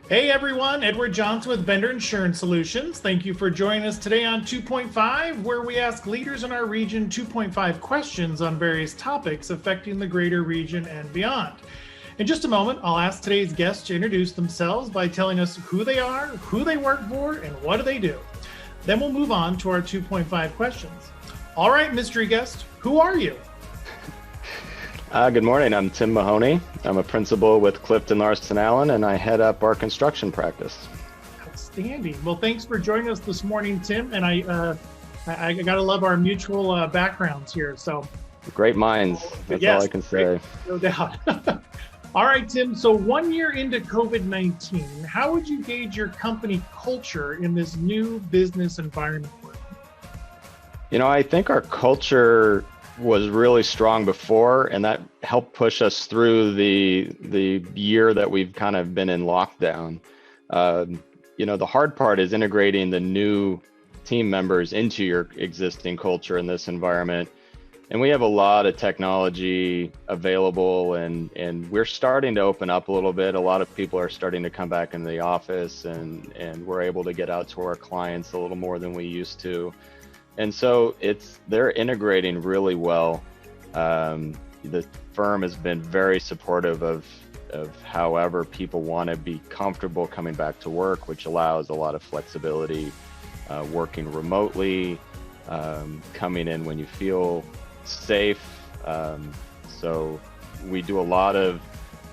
Hey everyone, Edward Johnson with Bender Insurance Solutions. Thank you for joining us today on 2.5, where we ask leaders in our region 2.5 questions on various topics affecting the greater region and beyond. In just a moment, I'll ask today's guests to introduce themselves by telling us who they are, who they work for, and what do they do. Then we'll move on to our 2.5 questions. All right, mystery guest, who are you? Good morning. I'm Tim Mahoney. I'm a principal with Clifton Larson Allen, and I head up our construction practice. Outstanding. Well, thanks for joining us this morning, Tim. And I gotta love our mutual backgrounds here. So Great minds. That's yes, all I can say. no doubt. All right, Tim. So 1 year into COVID-19, how would you gauge your company culture in this new business environment? I think our culture was really strong before, and that helped push us through the year that we've kind of been in lockdown. The hard part is integrating the new team members into your existing culture in this environment. And we have a lot of technology available, and we're starting to open up a little bit. A lot of people are starting to come back into the office, and we're able to get out to our clients a little more than we used to. And so they're integrating really well. The firm has been very supportive of however people want to be comfortable coming back to work, which allows a lot of flexibility, working remotely, coming in when you feel safe. So we do a lot of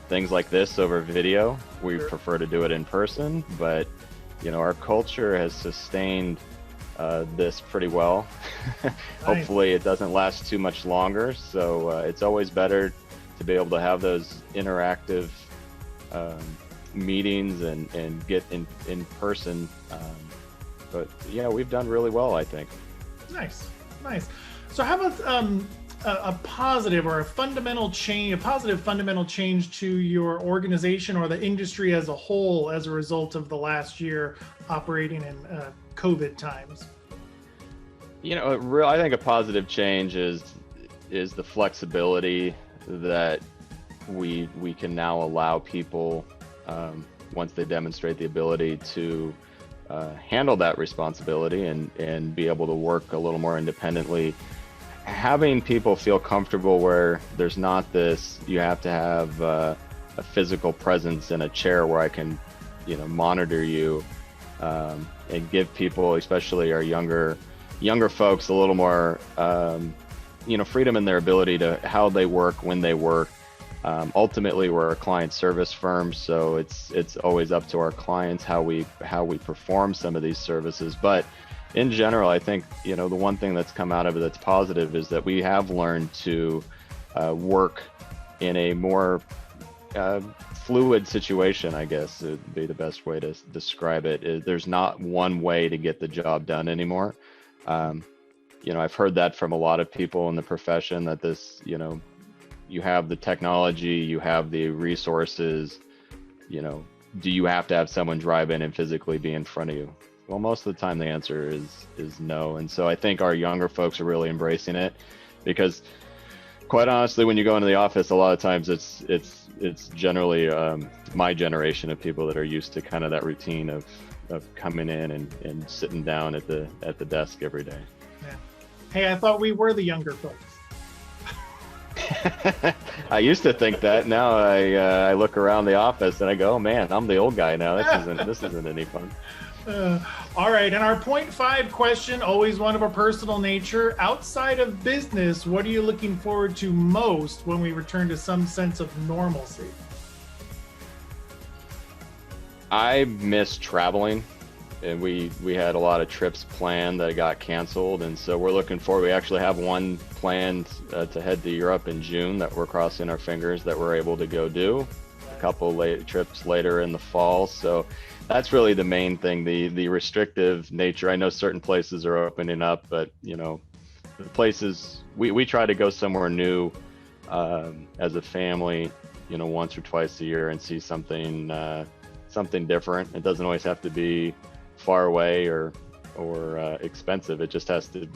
things like this over video. We prefer to do it in person, but our culture has sustained this pretty well. Hopefully it doesn't last too much longer. So it's always better to be able to have those interactive meetings and get in person. But yeah, we've done really well, I think. Nice. So how about a positive or a positive fundamental change to your organization or the industry as a whole as a result of the last year operating in COVID times? I think a positive change is the flexibility that we can now allow people, once they demonstrate the ability to handle that responsibility and be able to work a little more independently. Having people feel comfortable where there's not this, you have to have a physical presence in a chair where I can, monitor you, and give people, especially our younger folks, a little more, freedom in their ability to how they work, when they work. Ultimately, we're a client service firm, so it's always up to our clients how we perform some of these services. But in general, I think the one thing that's come out of it that's positive is that we have learned to work in a more fluid situation, I guess would be the best way to describe it. There's not one way to get the job done anymore. I've heard that from a lot of people in the profession that this, you have the technology, you have the resources, do you have to have someone drive in and physically be in front of you? Well, most of the time the answer is no. And so I think our younger folks are really embracing it, because quite honestly, when you go into the office, a lot of times it's generally my generation of people that are used to kind of that routine of coming in and sitting down at the desk every day. Yeah. Hey, I thought we were the younger folks. I used to think that. Now I look around the office and I go, oh man, I'm the old guy now. This isn't any fun. All right, and our point 5 question, always one of a personal nature. Outside of business, what are you looking forward to most when we return to some sense of normalcy? I miss traveling, and we had a lot of trips planned that got canceled, and so we're looking forward. We actually have one planned to head to Europe in June that we're crossing our fingers that we're able to go do. A couple trips later in the fall, so that's really the main thing, the restrictive nature. I know certain places are opening up, but the places we try to go somewhere new as a family, once or twice a year and see something different. It doesn't always have to be far away or expensive. It just has to,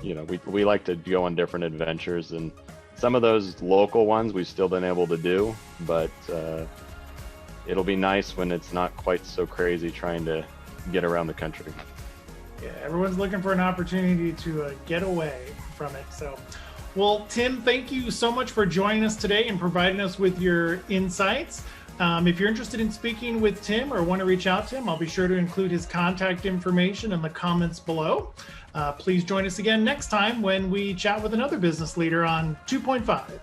we like to go on different adventures, and some of those local ones we've still been able to do, but it'll be nice when it's not quite so crazy trying to get around the country. Yeah, everyone's looking for an opportunity to get away from it. So, well, Tim, thank you so much for joining us today and providing us with your insights. If you're interested in speaking with Tim or want to reach out to him, I'll be sure to include his contact information in the comments below. Please join us again next time when we chat with another business leader on 2.5.